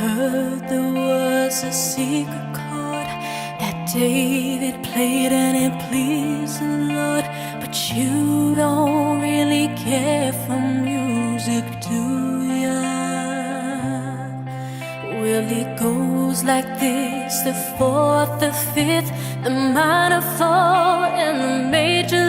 heard there was a secret chord that David played and it pleased the Lord. But you don't really care for music, do ya? Well, it goes like this: the fourth, the fifth, the minor fall, and the major